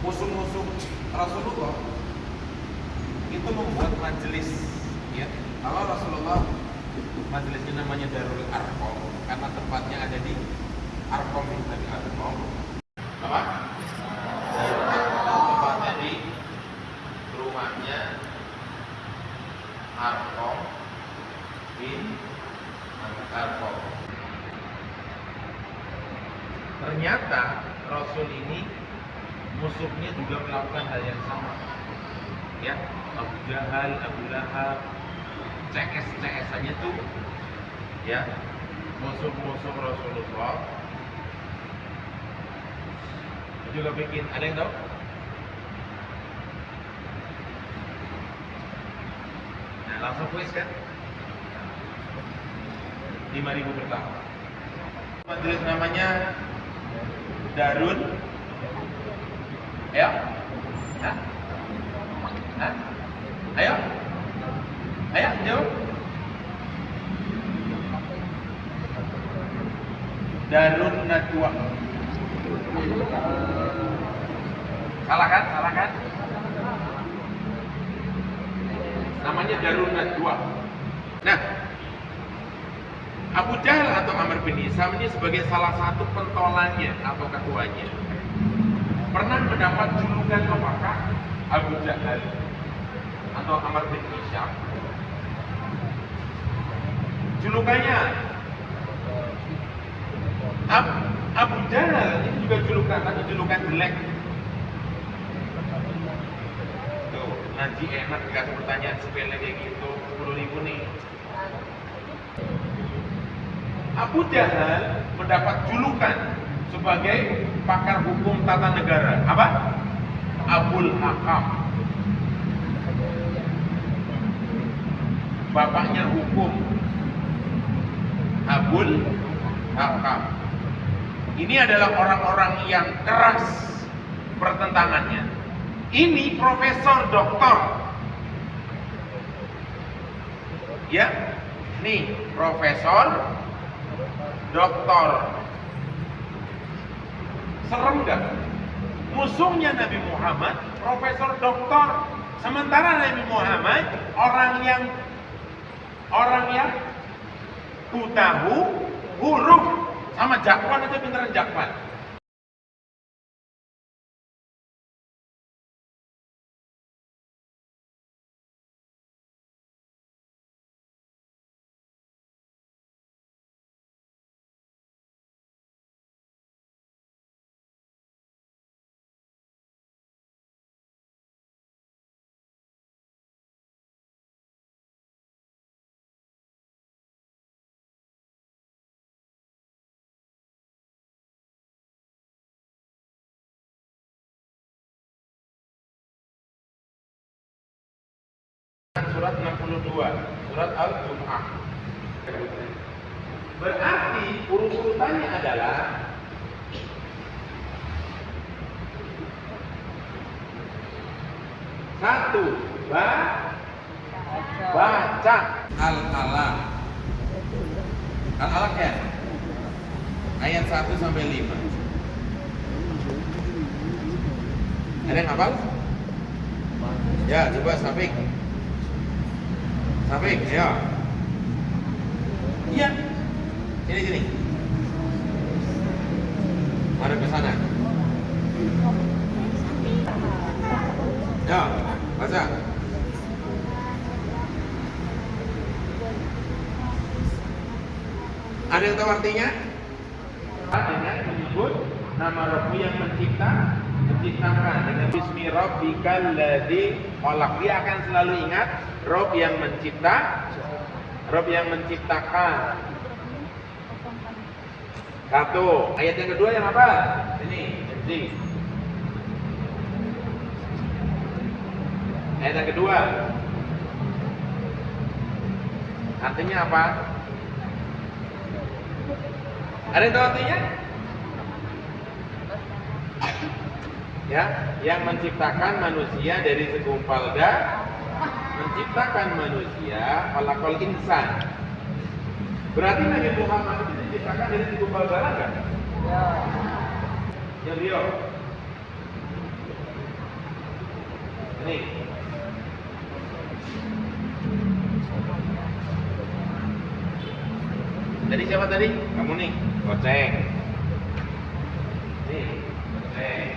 musuh-musuh Rasulullah itu membuat majelis, ya. Kalau Rasulullah majelisnya namanya Darul Arqam karena tempatnya ada di Arqam bin Abi Arqam. Apa? Darul Arqam tempatnya di rumahnya Arqam bin Abi Arqam. Ternyata Rasul ini musuhnya juga melakukan hal yang sama, ya. Abu Jahal, Abu Lahab, CS-CS-nya tuh, ya, musuh-musuh Rasulullah juga bikin. Ada yang tahu? Nah, langsung kuis kan? 5.000 pertama. Majelis namanya Darun, ya? Hah? Hah? Ayo, ayo jawab. Darun Najwa. Salah kan? Salah kan? Namanya Darun Najwa. Nah, Abu Jahal atau Amr bin Hisam ini sebagai salah satu pentolannya atau ketuanya pernah mendapat julukan apakah? Abu Jahal atau Amr bin Hisam. Julukannya Abu Jahal ini juga julukan, tapi julukan jelek. Tuh, ngaji enak dikasih pertanyaan sepele kayak gitu, 10.000 nih. Abu Jahal mendapat julukan sebagai pakar hukum tata negara. Apa? Abul Hakam. Bapaknya hukum. Abul Hakam. Ini adalah orang-orang yang keras pertentangannya. Ini profesor doktor. Ya, nih profesor doktor. Serem gak? Musuhnya Nabi Muhammad profesor doktor, sementara Nabi Muhammad orang yang tahu huruf, sama jakwan aja pinteran jakwan. Surat 62, surat Al-Jum'ah. Berarti urut-urutannya adalah satu, baca Al-Alaq. Al-Alaq ya? Ayat 1 sampai 5. Ada yang hafal? Ya, coba Safik. Safik, ya. Iya. Sini. Ada ke sana. Ya, baca. Ada yang tahu artinya? Dengan menyebut nama Rabbu yang menciptakan dengan bismi rabbikal ladzi khalaq. Dia akan selalu ingat Rabb yang menciptakan. Satu. Ayat yang kedua yang apa? Ini. Ayat yang kedua. Artinya apa? Ada yang tahu artinya? Ya, yang menciptakan manusia dari segumpal darah, menciptakan manusia, khalaqal insan. Berarti Nabi Muhammad itu diciptakan dari segumpal darah kan? Ya. Ya beliau. Ini. Tadi siapa tadi? Kamu nih, goceng. Nih, goceng.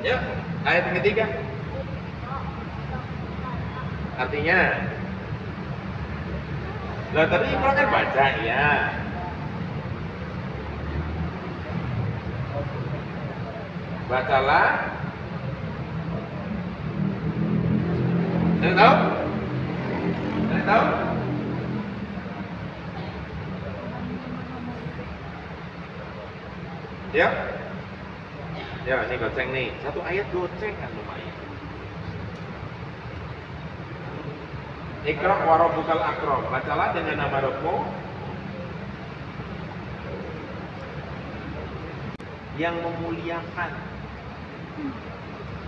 Yuk, ayat yang ketiga. Artinya, lah tadi Iqra kan baca ya. Bacalah. Ada tahu? Ada tahu? Ya, ya ini goceng nih. Satu ayat goceng kan lumayan. Iqra wa rabbukal akram. Bacalah dengan nama Rabbmu yang memuliakan.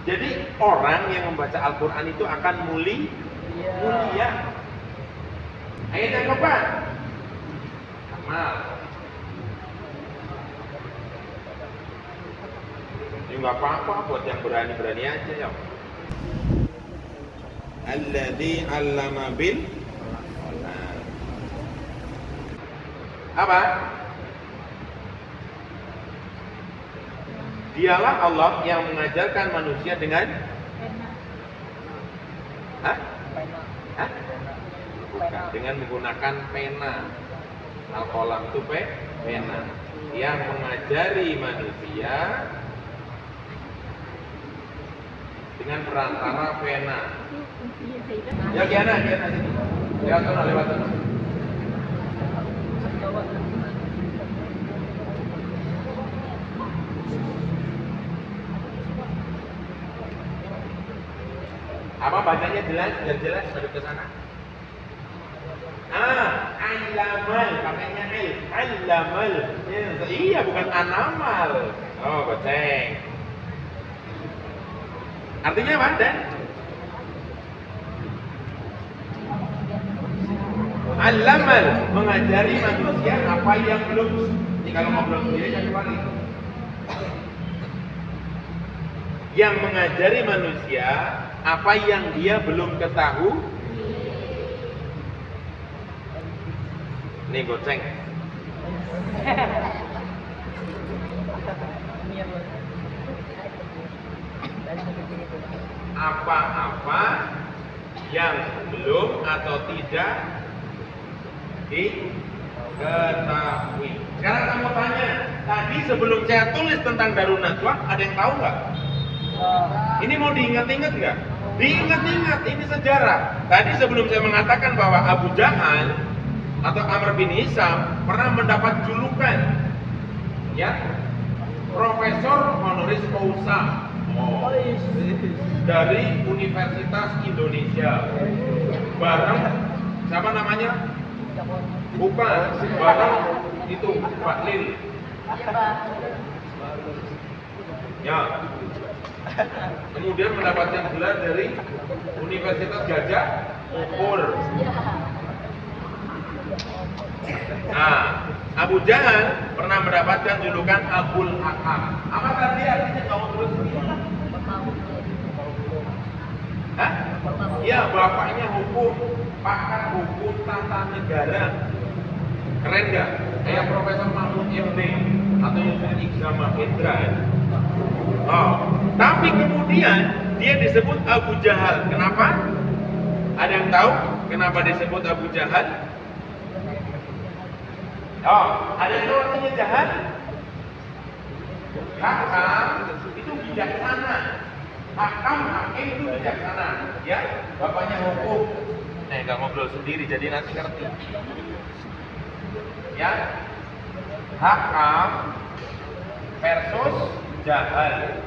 Jadi orang yang membaca Al-Quran itu akan mulia. Ayat yang keempat. Amal. Ini nggak apa-apa buat yang berani-berani aja ya. Alladzi 'allama bil qalam. Apa? Dialah Allah yang mengajarkan manusia dengan Hah? Hah? Bukan, dengan menggunakan pena. Al-qalam itu pena. Yang mengajari manusia dengan perantara pena. Ya Giana sini. Lewat sana. Apa bacanya jelas? Biar jelas baru ke sana. Allamal, pakainya allamal. Iya, bukan anamal. Oh, goceng. Artinya apa, Dan? Allamal, mengajari manusia apa yang belum. Ini kalau ngobrol sendiri saya kembali. Yang mengajari manusia apa yang dia belum ketahui. Ini goceng. Apa-apa yang belum atau tidak diketahui. Sekarang kamu tanya, tadi sebelum saya tulis tentang Darun Nadwah, ada yang tahu nggak? Ini mau diingat-ingat nggak? Diingat-ingat, ini sejarah. Tadi sebelum saya mengatakan bahwa Abu Jahal atau Amr bin Hisham pernah mendapat julukan, ya, Profesor Honoris Causa dari Universitas Indonesia. Bareng siapa namanya? Bukan, bareng itu Pak Lil. Ya. Kemudian mendapatkan gelar dari Universitas Gajah Mada. Nah, Abu Jahal pernah mendapatkan julukan Abul Hakam. Apa tadi artinya kamu terus? Hah? Iya, bapaknya hukum, pakar hukum tata negara. Keren nggak? Kayak Profesor Mahmud MD atau Yusuf Iqbal Mahendra. Oh, tapi kemudian dia disebut Abu Jahal. Kenapa? Ada yang tahu kenapa disebut Abu Jahal? Oh, ada yang tahu artinya jahat? Hakam itu bijaksana. Hakim itu bijaksana. Ya, bapaknya hukum. Nggak ngobrol sendiri, jadi nanti ngerti. Ya, hakam versus jahal.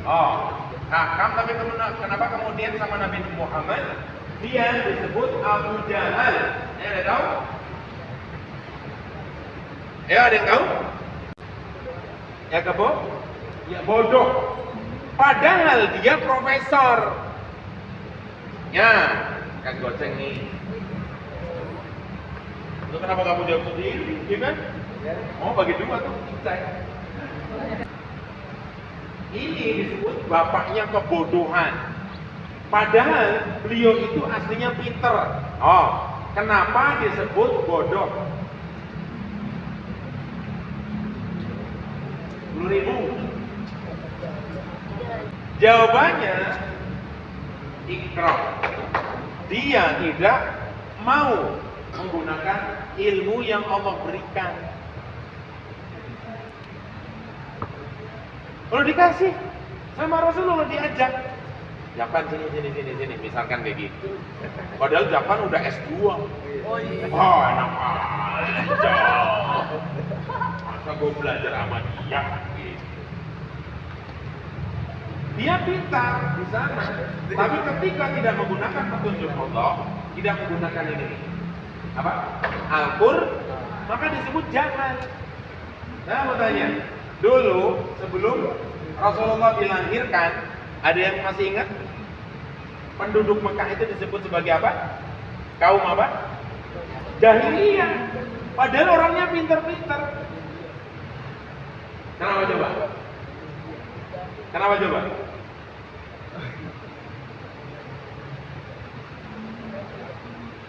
Oh, hakam tapi kenapa kemudian sama Nabi Muhammad dia disebut Abu Jahal? Ada tahu? Ya, ada yang tahu? Ya ya bodoh. Padahal dia profesor. Ya, kan goceng nih. Itu kenapa kamu jawab sendiri? Iya kan? Oh, bagi dua tuh, saya. Ini disebut bapaknya kebodohan. Padahal beliau itu aslinya pinter. Oh, kenapa disebut bodoh? 10.000. Jawabannya ikrar. Dia tidak mau menggunakan ilmu yang Allah berikan. Kalau dikasih sama Rasulullah diajak, Japan sini, misalkan kayak gitu. Padahal Japan udah S2. Oh enak aja. Masa gue belajar sama dia? Gitu. Dia pintar di sana, tapi ketika tidak menggunakan petunjuk Allah, tidak menggunakan ini, apa? Al-Qur'an, maka disebut jahal. Nah, mau tanya, dulu sebelum Rasulullah dilahirkan, ada yang masih ingat? Penduduk Mekah itu disebut sebagai apa? Kaum apa? Jahiliyah. Padahal orangnya pintar-pintar. Kenapa coba? Kenapa coba?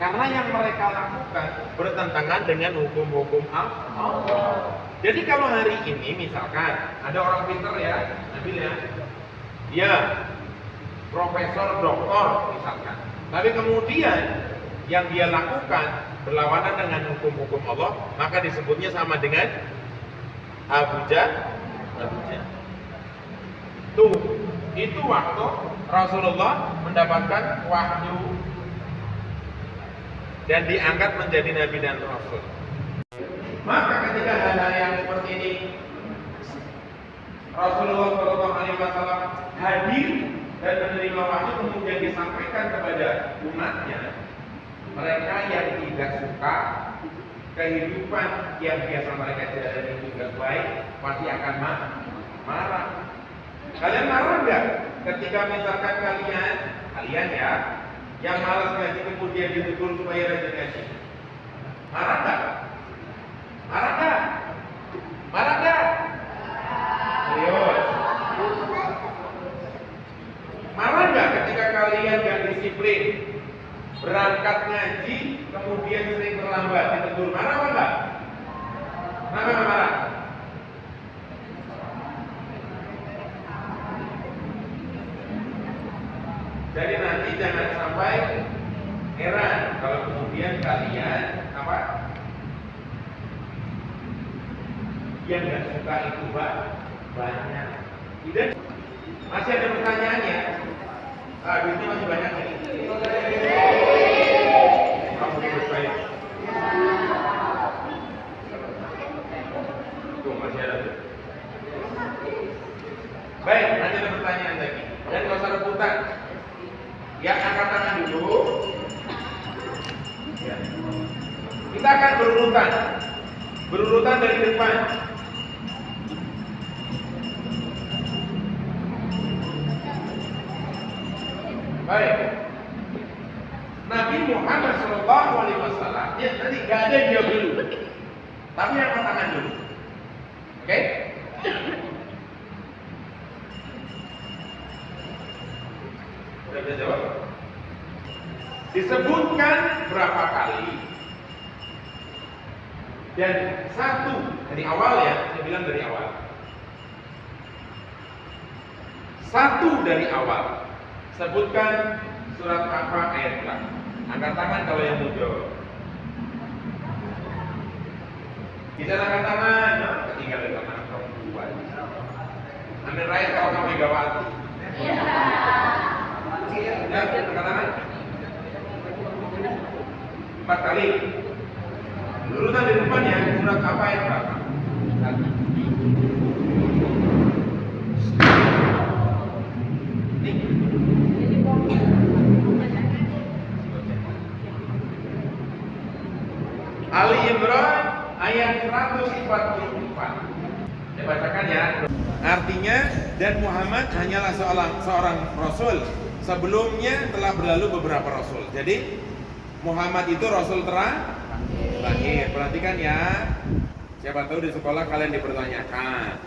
Karena yang mereka lakukan bertentangan dengan hukum-hukum Allah. Jadi kalau hari ini misalkan ada orang pintar ya, Nabil ya, dia profesor, doktor misalkan, tapi kemudian yang dia lakukan berlawanan dengan hukum-hukum Allah, maka disebutnya sama dengan Abu Jahal. Tuh, itu waktu Rasulullah mendapatkan wahyu dan diangkat menjadi Nabi dan Rasul. Maka ketika hal-hal yang seperti ini Rasulullah SAW hadir dan menerima wahyu kemudian disampaikan kepada umatnya, mereka yang tidak suka kehidupan yang biasa mereka jalani juga baik pasti akan marah. Kalian marah nggak ketika misalkan kalian ya yang malas ngaji kemudian ditegur supaya rajin ngaji? Marah nggak? Marah nggak? Marah nggak? Serius? Marah nggak ketika kalian nggak disiplin, berangkat ngaji kemudian sering terlambat ditegur? Marah apa enggak? Kenapa nggak marah? Jadi nanti jangan sampai heran kalau kemudian kalian apa? Yang nggak suka itu banyak. Tidak. Masih ada pertanyaannya? Duitnya masih banyak ini. Kamu terus baik. Tuh masih ada. Baik, nanti ada pertanyaan lagi. Dan nggak usah rebutan. Yang angkat tangan dulu. Ya. Kita akan berurutan dari depan. Baik. Nabi Muhammad SAW, ya tadi gak ada dia dulu, tapi angkat tangan dulu. Oke? Udah bisa jawab? Disebutkan berapa kali? Dan satu dari awal ya, saya bilang dari awal. Satu dari awal. Sebutkan surat apa ayat berapa? Angkat tangan kalau yang mau jawab. Bisa angkat tangan, no? Ketinggalan tangan perempuan. Amin Rais kalau kamu Megawati. Ya, angkat tangan. 4 kali. Urutan di depan ya, surat apa ayat berapa? Ali Imran ayat 144. Saya bacakan ya. Artinya, dan Muhammad hanyalah seorang rasul. Sebelumnya telah berlalu beberapa rasul. Jadi Muhammad itu rasul terakhir. Perhatikan ya. Siapa tahu di sekolah kalian dipertanyakan.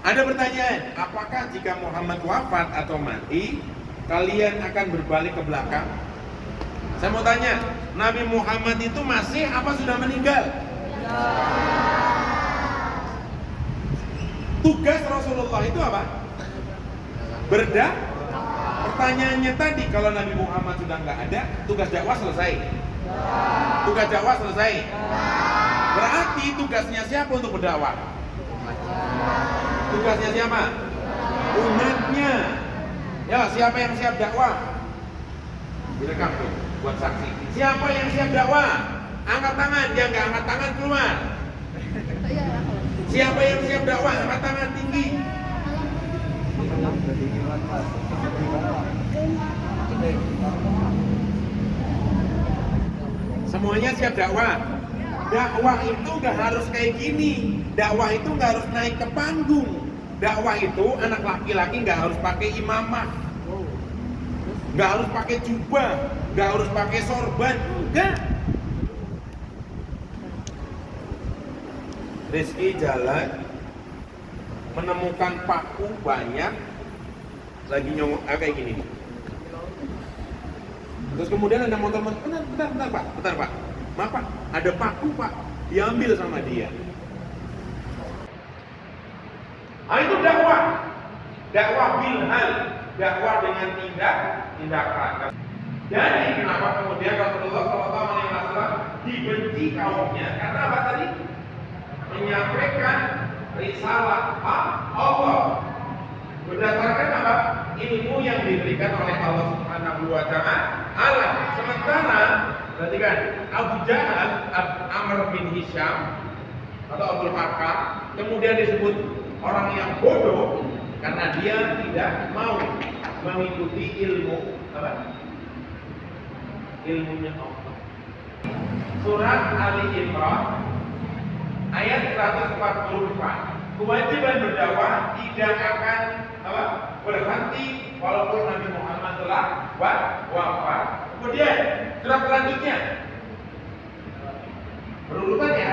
Ada pertanyaan, apakah jika Muhammad wafat atau mati, kalian akan berbalik ke belakang? Saya mau tanya, Nabi Muhammad itu masih apa sudah meninggal? Tugas Rasulullah itu apa? Pertanyaannya tadi, kalau Nabi Muhammad sudah nggak ada, tugas dakwah selesai. Tugas dakwah selesai. Berarti tugasnya siapa untuk berdakwah? Tugasnya siapa? Umatnya. Ya, siapa yang siap dakwah? Direkam tuh, buat saksi. Siapa yang siap dakwah? Angkat tangan, dia nggak angkat tangan keluar. Siapa yang siap dakwah? Angkat tangan tinggi. Semuanya siap dakwah. Dakwah itu nggak harus kayak gini. Dakwah itu nggak harus naik ke panggung. Dakwah itu anak laki-laki nggak harus pakai imamah, nggak harus pakai jubah, nggak harus pakai sorban, enggak. Rizky jalan menemukan paku banyak, lagi nyongok kayak gini. Terus kemudian ada motor, bentar pak, maaf pak, ada paku pak, diambil sama dia. Nah itu dakwah bilhal, dakwah dengan tindakan. Jadi kenapa kemudian Rasulullah SAW dibenci kaumnya? Karena apa tadi? Menyampaikan risalah Allah berdasarkan apa? Ilmu yang diberikan oleh Allah Subhanahu wa Ta'ala. Sementara perhatikan, Abu Jahal, Amr bin Hisham atau Abdul Hakam kemudian disebut orang yang bodoh karena dia tidak mau mengikuti ilmu apa? Ilmunya Allah. Surat Ali Imran ayat 144. Kewajiban berdakwah tidak akan apa? Berhenti walaupun Nabi Muhammad telah wafat. Kemudian surat selanjutnya berurutan ya.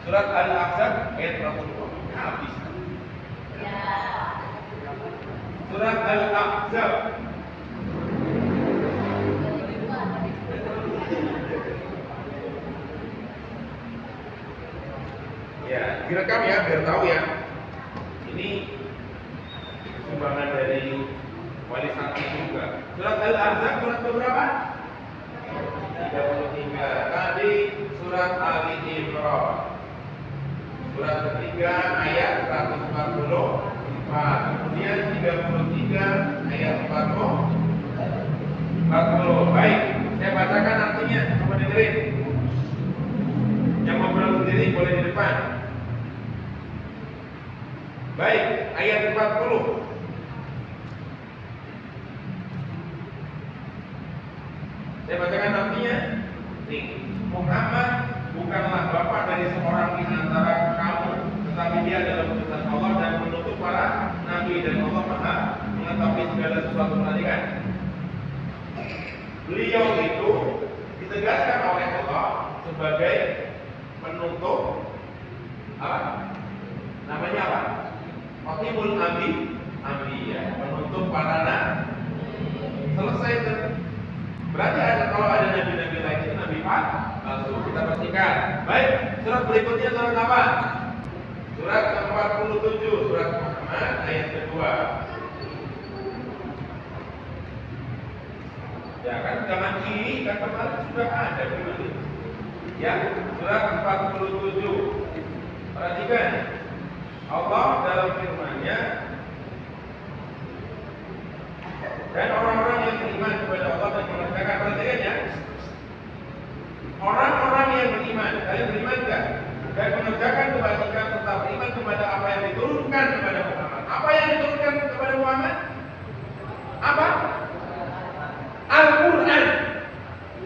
Surat Al-Ahzab ayat 20. Habis. Surat Al-Ahzab ya, direkam ya, biar tahu ya. Ini sumbangan dari wali santri juga. Surat Al-Ahzab surat berapa? 33. Tadi surat Ali Imran. Surat ketiga ayat 144. Kemudian 33 ayat 40. Baik, saya bacakan artinya, coba dengerin. Yang ngobrol sendiri boleh di depan. Baik, ayat 40. Saya bacakan artinya. Nih, Muhammad bukanlah bapak dari seorang di antara kamu, tetapi dia adalah utusan Allah dan menutup para nabi, dan Allah Maha mengetahui segala sesuatu. Perhatikan, beliau itu ditegaskan oleh Allah sebagai penutup apa? Namanya apa? Khatibul Anbiya, penutup para nabi. Selesai itu. Berarti kalau ada nabi-nabi lain itu nabi palsu, kita pastikan. Baik, surat berikutnya surat apa? Surat ke-47, surat Muhammad ayat kedua. Ya kan, zaman ini kan kemarin sudah ada begitu. Ya, surat 47. Perhatikan, Allah dalam firman-Nya, dan orang-orang yang beriman kepada Allah dan mengerjakan, perhatikan ya, orang-orang yang beriman, kalian beriman enggak? Dan mengerjakan kebajikan serta beriman kepada apa yang diturunkan kepada Muhammad. Apa yang diturunkan kepada Muhammad? Apa? Al-Quran.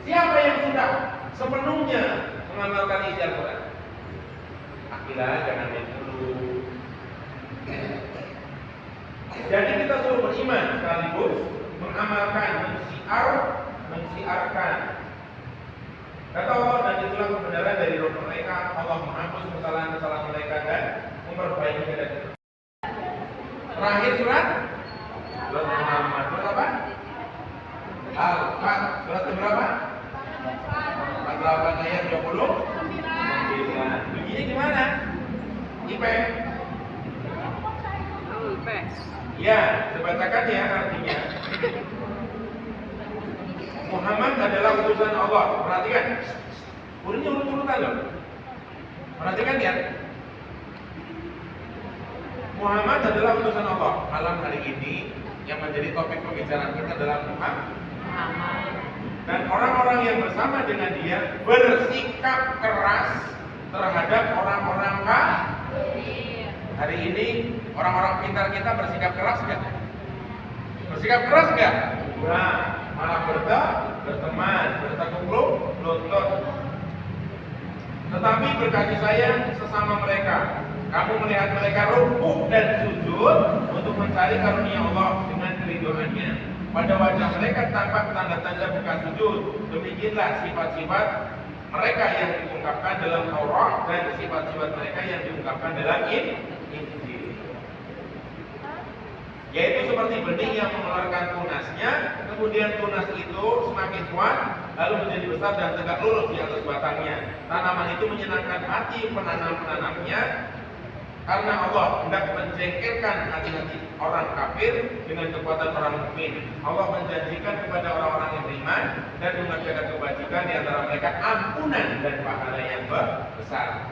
Siapa yang sudah sepenuhnya mengamalkan isi Al-Quran? Akilah, jangan dulu. Jadi kita suruh beriman sekaligus mengamalkan, mensiarkan Kata Allah, dan itulah kebenaran dari Rabb mereka. Allah menghapus kesalahan-kesalahan mereka dan memperbaiki mereka. Terakhir surat Muhammad. Surat apa? Al-Fat. Surat berapa? 48 ayat 29. Begini gimana? IP. Ya, dibacakan ya artinya. Muhammad adalah utusan Allah. Perhatikan. Ini urut-urutan loh. Perhatikan ya. Muhammad adalah utusan Allah. Malam hari ini yang menjadi topik pembicaraan kita adalah Muhammad. Dan orang-orang yang bersama dengan dia bersikap keras terhadap orang-orang kafir. Hari ini orang-orang pintar kita bersikap keras nggak? Bersikap keras nggak? Nah, malah berteman, bertekuk lutut. Tetapi berkasih sayang sesama mereka. Kamu melihat mereka rukuk dan sujud untuk mencari karunia Allah dengan keridhoannya. Pada wajah mereka tampak tanda-tanda bekas sujud. Demikianlah sifat-sifat mereka yang diungkapkan dalam Taurat dan sifat-sifat mereka yang diungkapkan dalam Injil. Yaitu seperti benih yang mengeluarkan tunasnya, kemudian tunas itu semakin kuat, lalu menjadi besar dan tegak lurus di atas batangnya. Tanaman itu menyenangkan hati penanam-penanamnya, karena Allah hendak menjengkelkan hati-hati orang kafir dengan kekuatan orang mukmin. Allah menjanjikan kepada orang-orang yang beriman dan mengerjakan kebajikan di antara mereka ampunan dan pahala yang besar.